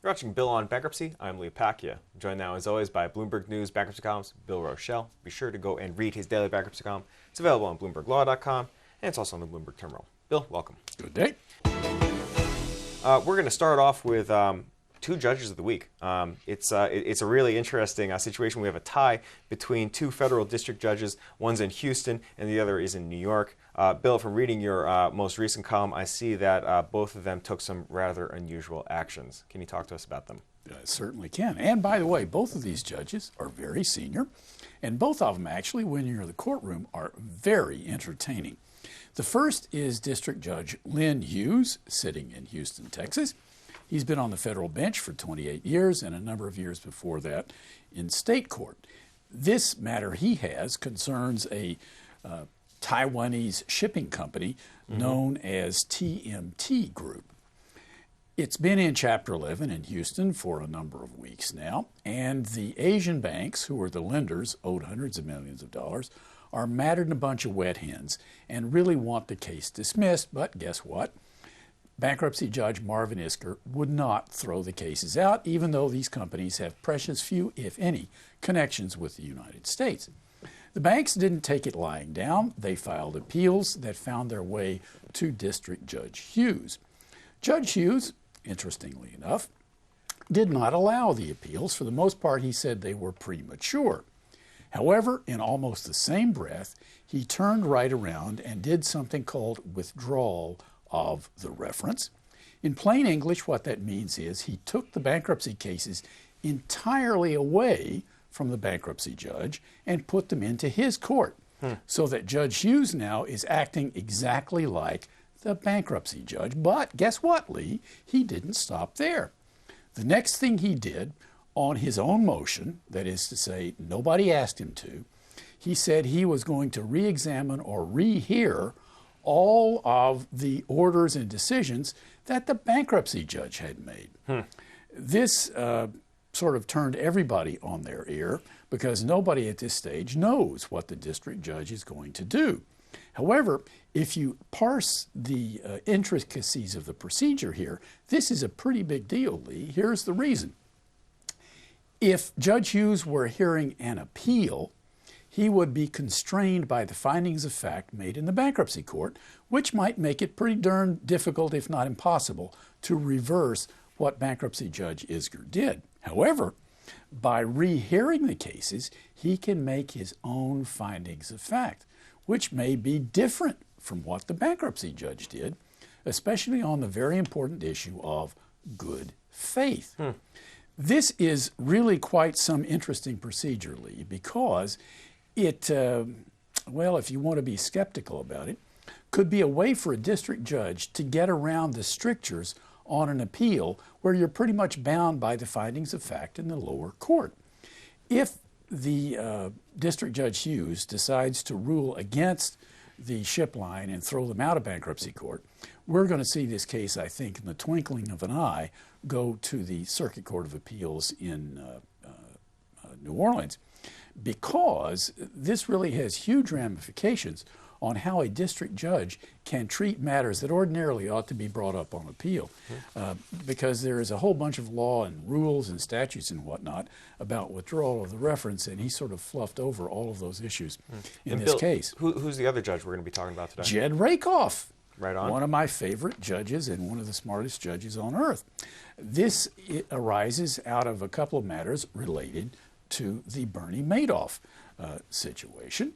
You're watching Bill on Bankruptcy. I'm Lee Pacchia. Joined now, as always, by Bloomberg News bankruptcy columnist Bill Rochelle. Be sure to go and read his daily bankruptcy column. It's available on BloombergLaw.com, and it's also on the Bloomberg terminal. Bill, welcome. Good day. We're going to start off with two judges of the week. It's a really interesting situation. We have a tie between two federal district judges. One's in Houston, and the other is in New York. Bill, from reading your most recent column, I see that both of them took some rather unusual actions. Can you talk to us about them? I certainly can. And by the way, both of these judges are very senior, and both of them actually, when you're in the courtroom, are very entertaining. The first is District Judge Lynn Hughes, sitting in Houston, Texas. He's been on the federal bench for 28 years and a number of years before that in state court. This matter he has concerns a Taiwanese shipping company known as TMT Group. It's been in Chapter 11 in Houston for a number of weeks now, and the Asian banks, who are the lenders, owed hundreds of millions of dollars, are mad at a bunch of wet hens and really want the case dismissed. But guess what? Bankruptcy Judge Marvin Isker would not throw the cases out, even though these companies have precious few, if any, connections with the United States. The banks didn't take it lying down. They filed appeals that found their way to District Judge Hughes. Judge Hughes, interestingly enough, did not allow the appeals. For the most part, he said they were premature. However, in almost the same breath, he turned right around and did something called withdrawal of the reference. In plain English, what that means is he took the bankruptcy cases entirely away from the bankruptcy judge and put them into his court, so that Judge Hughes now is acting exactly like the bankruptcy judge. But guess what, Lee? He didn't stop there. The next thing he did on his own motion, that is to say, nobody asked him to, he said he was going to re-examine or rehear all of the orders and decisions that the bankruptcy judge had made. This sort of turned everybody on their ear, because nobody at this stage knows what the district judge is going to do. However, if you parse the intricacies of the procedure here, this is a pretty big deal, Lee. Here's the reason. If Judge Hughes were hearing an appeal, he would be constrained by the findings of fact made in the bankruptcy court, which might make it pretty darn difficult, if not impossible, to reverse what bankruptcy Judge Isker did. However, by rehearing the cases, he can make his own findings of fact, which may be different from what the bankruptcy judge did, especially on the very important issue of good faith. This is really quite some interesting procedure, Lee, because it, well, if you want to be skeptical about it, could be a way for a district judge to get around the strictures on an appeal where you're pretty much bound by the findings of fact in the lower court. If the District Judge Hughes decides to rule against the ship line and throw them out of bankruptcy court, we're going to see this case, I think, in the twinkling of an eye, go to the Circuit Court of Appeals in New Orleans, because this really has huge ramifications on how a district judge can treat matters that ordinarily ought to be brought up on appeal, because there is a whole bunch of law and rules and statutes and whatnot about withdrawal of the reference, and he sort of fluffed over all of those issues in this case. Who's the other judge we're going to be talking about today? Jed Rakoff. Right on. One of my favorite judges and one of the smartest judges on earth. This arises out of a couple of matters related to the Bernie Madoff situation.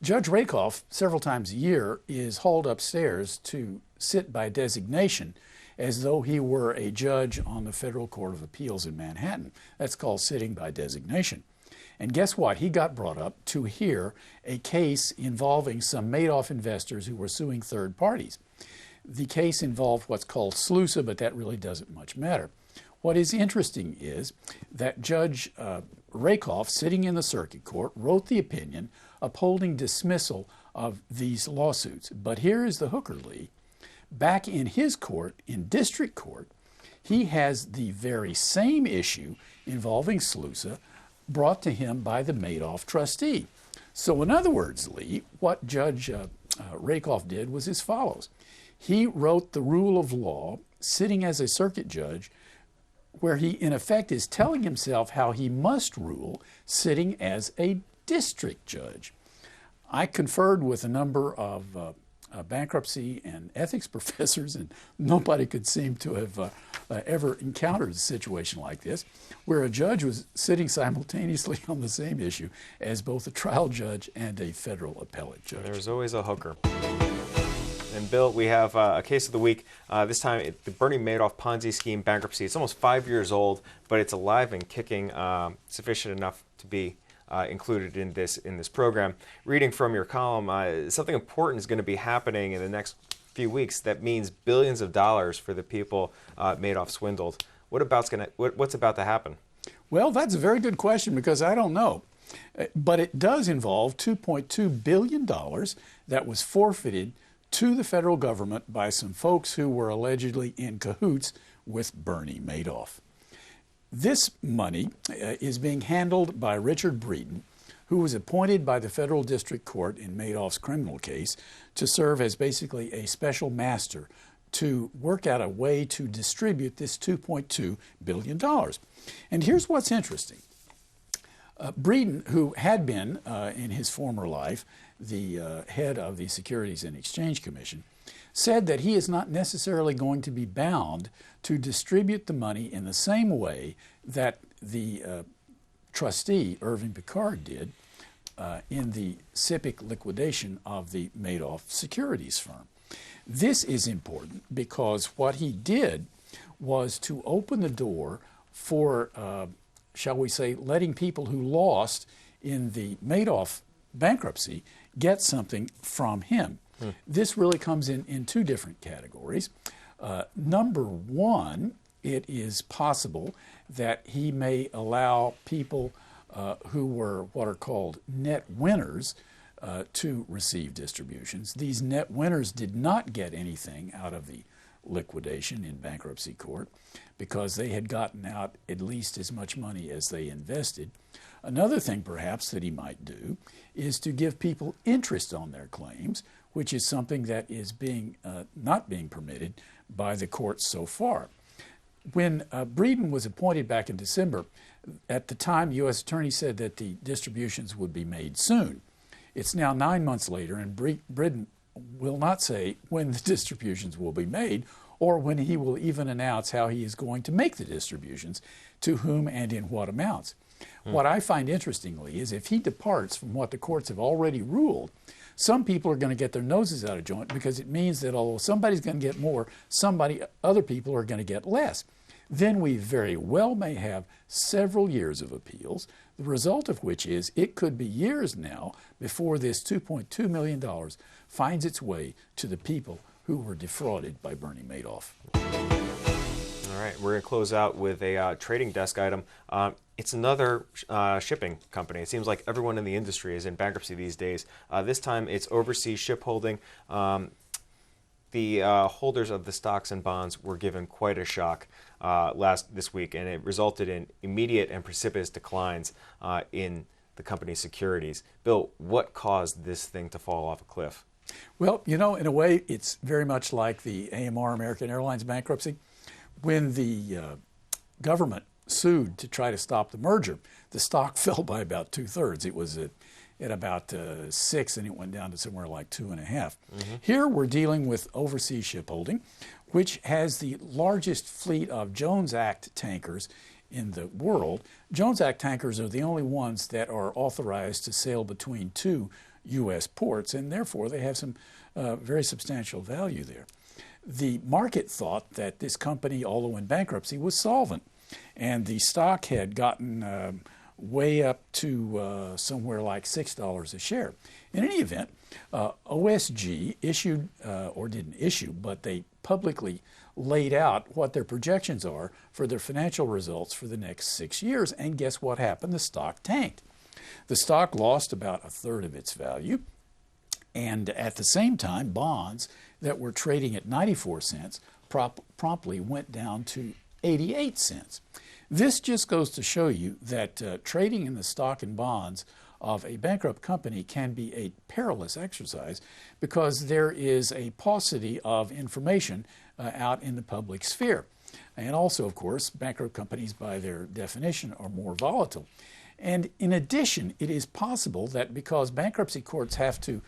Judge Rakoff, several times a year, is hauled upstairs to sit by designation as though he were a judge on the Federal Court of Appeals in Manhattan. That's called sitting by designation. And guess what? He got brought up to hear a case involving some Madoff investors who were suing third parties. The case involved what's called SLUSA, but that really doesn't much matter. What is interesting is that Judge Rakoff, sitting in the circuit court, wrote the opinion upholding dismissal of these lawsuits. But here is the hooker, Lee. Back in his court, in district court, he has the very same issue involving SLUSA brought to him by the Madoff trustee. So in other words, Lee, what Judge Rakoff did was as follows. He wrote the rule of law, sitting as a circuit judge, where he, in effect, is telling himself how he must rule sitting as a district judge. I conferred with a number of bankruptcy and ethics professors, and nobody could seem to have ever encountered a situation like this, where a judge was sitting simultaneously on the same issue as both a trial judge and a federal appellate judge. There's always a hooker. And Bill, we have a case of the week. This time, the Bernie Madoff Ponzi scheme bankruptcy. It's almost 5 years old, but it's alive and kicking, sufficient enough to be included in this program. Reading from your column, something important is going to be happening in the next few weeks that means billions of dollars for the people Madoff swindled. What's about to happen? Well, that's a very good question because I don't know. But it does involve $2.2 billion that was forfeited to the federal government by some folks who were allegedly in cahoots with Bernie Madoff. This money is being handled by Richard Breeden, who was appointed by the federal district court in Madoff's criminal case to serve as basically a special master to work out a way to distribute this $2.2 billion. And here's what's interesting. Breeden, who had been, in his former life, the head of the Securities and Exchange Commission, said that he is not necessarily going to be bound to distribute the money in the same way that the trustee, Irving Picard, did in the SIPC liquidation of the Madoff securities firm. This is important because what he did was to open the door for, shall we say, letting people who lost in the Madoff bankruptcy get something from him. This really comes in two different categories. Number one, it is possible that he may allow people who were what are called net winners to receive distributions. These net winners did not get anything out of the liquidation in bankruptcy court because they had gotten out at least as much money as they invested. Another thing perhaps that he might do is to give people interest on their claims, which is something that is not being permitted by the courts so far. When Breeden was appointed back in December, at the time, the U.S. Attorney said that the distributions would be made soon. It's now 9 months later, and Breeden will not say when the distributions will be made or when he will even announce how he is going to make the distributions, to whom and in what amounts. What I find interestingly is if he departs from what the courts have already ruled, some people are going to get their noses out of joint because it means that although somebody's going to get more, other people are going to get less. Then we very well may have several years of appeals, the result of which is it could be years now before this $2.2 million finds its way to the people who were defrauded by Bernie Madoff. All right, we're going to close out with a trading desk item. It's another shipping company. It seems like everyone in the industry is in bankruptcy these days. This time it's Overseas Shipholding. The holders of the stocks and bonds were given quite a shock this week, and it resulted in immediate and precipitous declines in the company's securities. Bill, what caused this thing to fall off a cliff? Well, you know, in a way, it's very much like the AMR, American Airlines bankruptcy. When the government sued to try to stop the merger, the stock fell by about 2/3. It was at about 6, and it went down to somewhere like 2.5. Here we're dealing with Overseas Shipholding, which has the largest fleet of Jones Act tankers in the world. Jones Act tankers are the only ones that are authorized to sail between two U.S. ports, and therefore they have some very substantial value there. The market thought that this company, although in bankruptcy, was solvent, and the stock had gotten way up to somewhere like $6 a share. In any event, OSG issued, or didn't issue, but they publicly laid out what their projections are for their financial results for the next 6 years, and guess what happened? The stock tanked. The stock lost about 1/3 of its value, and at the same time, bonds that were trading at 94 cents promptly went down to 88 cents. This just goes to show you that trading in the stock and bonds of a bankrupt company can be a perilous exercise because there is a paucity of information out in the public sphere. And also, of course, bankrupt companies, by their definition, are more volatile. And in addition, it is possible that because bankruptcy courts have to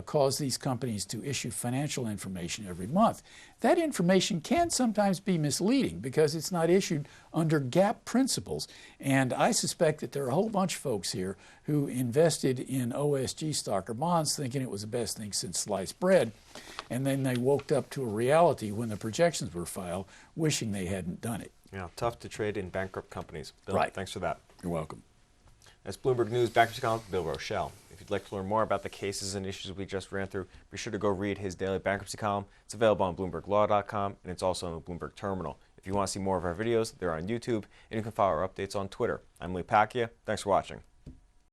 cause these companies to issue financial information every month, that information can sometimes be misleading because it's not issued under GAAP principles. And I suspect that there are a whole bunch of folks here who invested in OSG stock or bonds thinking it was the best thing since sliced bread, and then they woke up to a reality when the projections were filed, wishing they hadn't done it. Yeah, tough to trade in bankrupt companies. Bill, Right. Thanks for that. You're welcome. That's Bloomberg News Bankruptcy columnist Bill Rochelle. If you'd like to learn more about the cases and issues we just ran through, be sure to go read his daily bankruptcy column. It's available on BloombergLaw.com, and it's also on the Bloomberg Terminal. If you want to see more of our videos, they're on YouTube, and you can follow our updates on Twitter. I'm Pacchia. Thanks for watching.